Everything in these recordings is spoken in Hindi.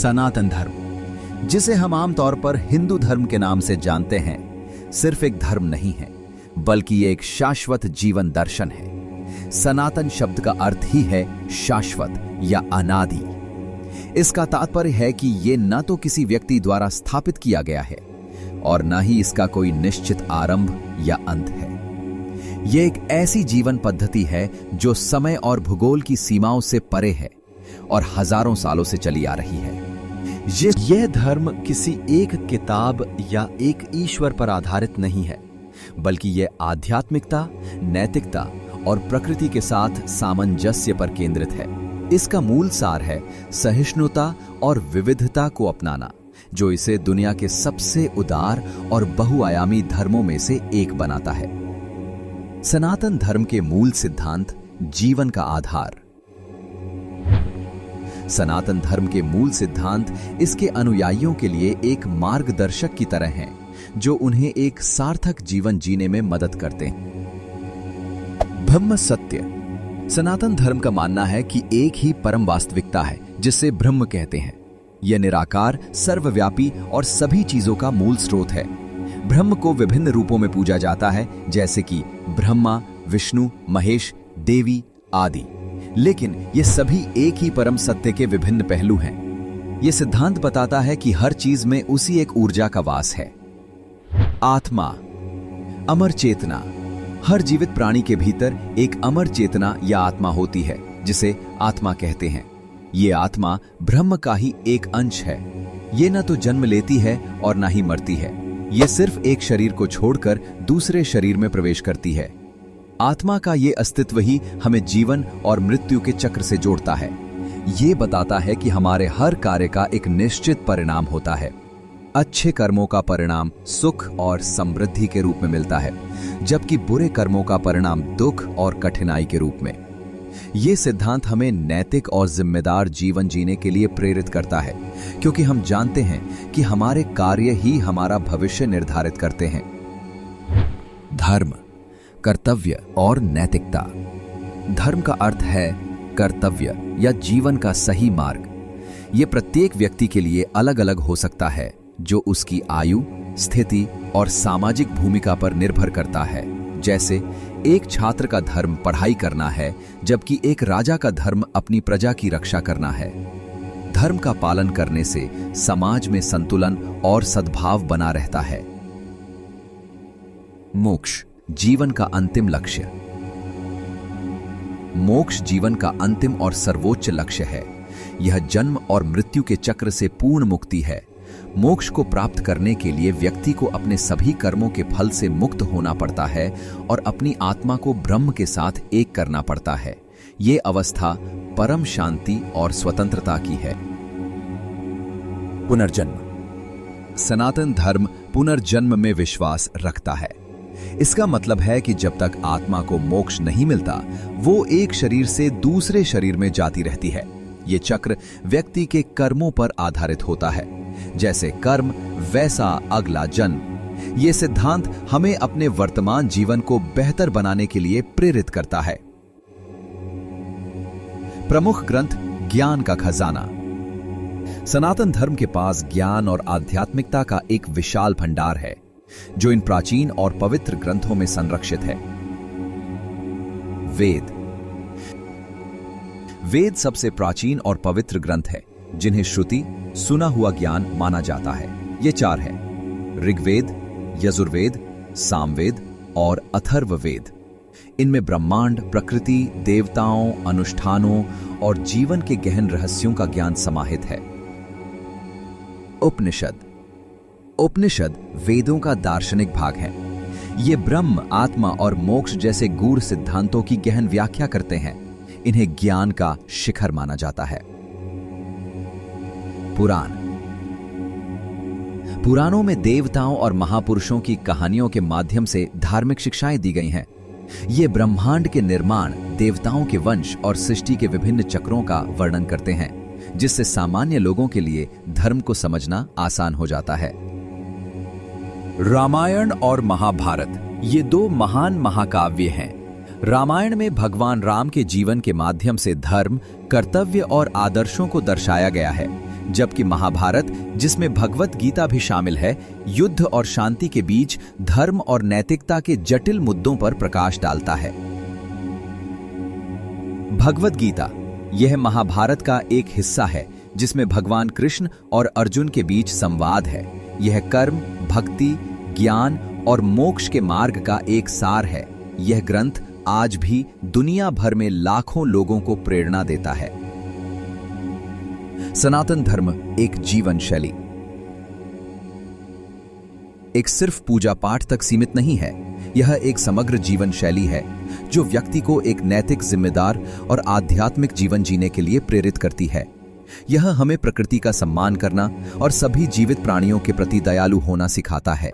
सनातन धर्म, जिसे हम आमतौर पर हिंदू धर्म के नाम से जानते हैं, सिर्फ एक धर्म नहीं है, बल्कि ये एक शाश्वत जीवन दर्शन है। सनातन शब्द का अर्थ ही है शाश्वत या अनादि। इसका तात्पर्य है कि ये न तो किसी व्यक्ति द्वारा स्थापित किया गया है और न ही इसका कोई निश्चित आरंभ या अंत है। यह एक ऐसी जीवन पद्धति है जो समय और भूगोल की सीमाओं से परे है और हजारों सालों से चली आ रही है। यह धर्म किसी एक किताब या एक ईश्वर पर आधारित नहीं है, बल्कि यह आध्यात्मिकता, नैतिकता और प्रकृति के साथ सामंजस्य पर केंद्रित है। इसका मूल सार है सहिष्णुता और विविधता को अपनाना, जो इसे दुनिया के सबसे उदार और बहुआयामी धर्मों में से एक बनाता है। सनातन धर्म के मूल सिद्धांत जीवन का आधार। सनातन धर्म के मूल सिद्धांत इसके अनुयायियों के लिए एक मार्गदर्शक की तरह हैं, जो उन्हें एक सार्थक जीवन जीने में मदद करते हैं। ब्रह्म सत्य। सनातन धर्म का मानना है कि एक ही परम वास्तविकता है, जिसे ब्रह्म कहते हैं। यह निराकार, सर्वव्यापी और सभी चीजों का मूल स्रोत है। ब्रह्म को विभिन्न रूपों में पूजा जाता है, जैसे कि ब्रह्मा, विष्णु, महेश, देवी आदि, लेकिन ये सभी एक ही परम सत्य के विभिन्न पहलू हैं। यह सिद्धांत बताता है कि हर चीज में उसी एक ऊर्जा का वास है। आत्मा, अमर चेतना। हर जीवित प्राणी के भीतर एक अमर चेतना या आत्मा होती है, जिसे आत्मा कहते हैं। ये आत्मा ब्रह्म का ही एक अंश है। ये न तो जन्म लेती है और न ही मरती है। ये सिर्फ एक शरीर को छोड़कर दूसरे शरीर में प्रवेश करती है। आत्मा का ये अस्तित्व ही हमें जीवन और मृत्यु के चक्र से जोड़ता है। ये बताता है कि हमारे हर कार्य का एक निश्चित परिणाम होता है। अच्छे कर्मों का परिणाम सुख और समृद्धि के रूप में मिलता है, जबकि बुरे कर्मों का परिणाम दुख और कठिनाई के रूप में। ये सिद्धांत हमें नैतिक और जिम्मेदार जीवन जीने के लिए प्रेरित करता है, क्योंकि हम जानते हैं कि हमारे कार्य ही हमारा भविष्य निर्धारित करते हैं। धर्म, कर्तव्य और नैतिकता। धर्म का अर्थ है कर्तव्य या जीवन का सही मार्ग। यह प्रत्येक व्यक्ति के लिए अलग अलग हो सकता है, जो उसकी आयु, स्थिति और सामाजिक भूमिका पर निर्भर करता है। जैसे एक छात्र का धर्म पढ़ाई करना है, जबकि एक राजा का धर्म अपनी प्रजा की रक्षा करना है। धर्म का पालन करने से समाज में संतुलन और सद्भाव बना रहता है। मोक्ष, जीवन का अंतिम लक्ष्य। मोक्ष जीवन का अंतिम और सर्वोच्च लक्ष्य है। यह जन्म और मृत्यु के चक्र से पूर्ण मुक्ति है। मोक्ष को प्राप्त करने के लिए व्यक्ति को अपने सभी कर्मों के फल से मुक्त होना पड़ता है और अपनी आत्मा को ब्रह्म के साथ एक करना पड़ता है। यह अवस्था परम शांति और स्वतंत्रता की है। पुनर्जन्म। सनातन धर्म पुनर्जन्म में विश्वास रखता है। इसका मतलब है कि जब तक आत्मा को मोक्ष नहीं मिलता, वो एक शरीर से दूसरे शरीर में जाती रहती है। ये चक्र व्यक्ति के कर्मों पर आधारित होता है। जैसे कर्म वैसा अगला जन्म। ये सिद्धांत हमें अपने वर्तमान जीवन को बेहतर बनाने के लिए प्रेरित करता है। प्रमुख ग्रंथ ज्ञान का खजाना। सनातन धर्म के पास ज्ञान और आध्यात्मिकता का एक विशाल भंडार है, जो इन प्राचीन और पवित्र ग्रंथों में संरक्षित है। वेद। वेद सबसे प्राचीन और पवित्र ग्रंथ है, जिन्हें श्रुति, सुना हुआ ज्ञान माना जाता है। ये चार हैं: ऋग्वेद, यजुर्वेद, सामवेद और अथर्ववेद। इनमें ब्रह्मांड, प्रकृति, देवताओं, अनुष्ठानों और जीवन के गहन रहस्यों का ज्ञान समाहित है। उपनिषद। उपनिषद वेदों का दार्शनिक भाग है। ये ब्रह्म, आत्मा और मोक्ष जैसे गूढ़ सिद्धांतों की गहन व्याख्या करते हैं। इन्हें ज्ञान का शिखर माना जाता है। पुराण। पुराणों में देवताओं और महापुरुषों की कहानियों के माध्यम से धार्मिक शिक्षाएं दी गई हैं। ये ब्रह्मांड के निर्माण, देवताओं के वंश और सृष्टि के विभिन्न चक्रों का वर्णन करते हैं, जिससे सामान्य लोगों के लिए धर्म को समझना आसान हो जाता है। रामायण और महाभारत, ये दो महान महाकाव्य हैं। रामायण में भगवान राम के जीवन के माध्यम से धर्म, कर्तव्य और आदर्शों को दर्शाया गया है, जबकि महाभारत, जिसमें भगवत गीता भी शामिल है, युद्ध और शांति के बीच धर्म और नैतिकता के जटिल मुद्दों पर प्रकाश डालता है। भगवत गीता यह महाभारत का एक हिस्सा है जिसमें भगवान कृष्ण और अर्जुन के बीच संवाद है। यह कर्म, भक्ति, ज्ञान और मोक्ष के मार्ग का एक सार है। यह ग्रंथ आज भी दुनिया भर में लाखों लोगों को प्रेरणा देता है। सनातन धर्म एक जीवन शैली, एक सिर्फ पूजा पाठ तक सीमित नहीं है। यह एक समग्र जीवन शैली है जो व्यक्ति को एक नैतिक, जिम्मेदार और आध्यात्मिक जीवन जीने के लिए प्रेरित करती है। यह हमें प्रकृति का सम्मान करना और सभी जीवित प्राणियों के प्रति दयालु होना सिखाता है।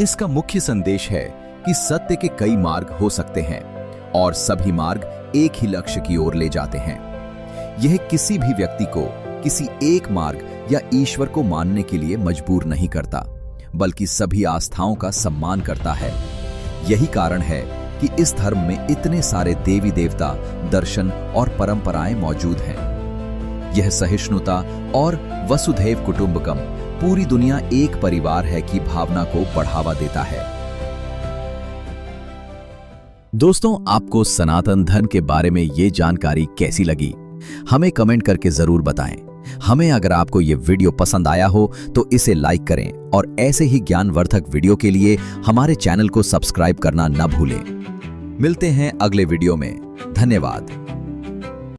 इसका मुख्य संदेश है कि सत्य के कई मार्ग हो सकते हैं और सभी मार्ग एक ही लक्ष्य की ओर ले जाते हैं। यह किसी भी व्यक्ति को किसी एक मार्ग या ईश्वर को मानने के लिए मजबूर नहीं करता, बल्कि सभी आस्थाओं का सम्मान करता है। यही कारण है कि इस धर्म में इतने सारे देवी देवता, दर्शन और परंपराएं मौजूद हैं। यह सहिष्णुता और वसुधैव कुटुंबकम, पूरी दुनिया एक परिवार है की भावना को बढ़ावा देता है। दोस्तों, आपको सनातन धर्म के बारे में ये जानकारी कैसी लगी? हमें कमेंट करके जरूर बताएं। हमें अगर आपको ये वीडियो पसंद आया हो तो इसे लाइक करें और ऐसे ही ज्ञानवर्धक वीडियो के लिए हमारे चैनल को सब्सक्राइब करना न भूलें। मिलते हैं अगले वीडियो में। धन्यवाद।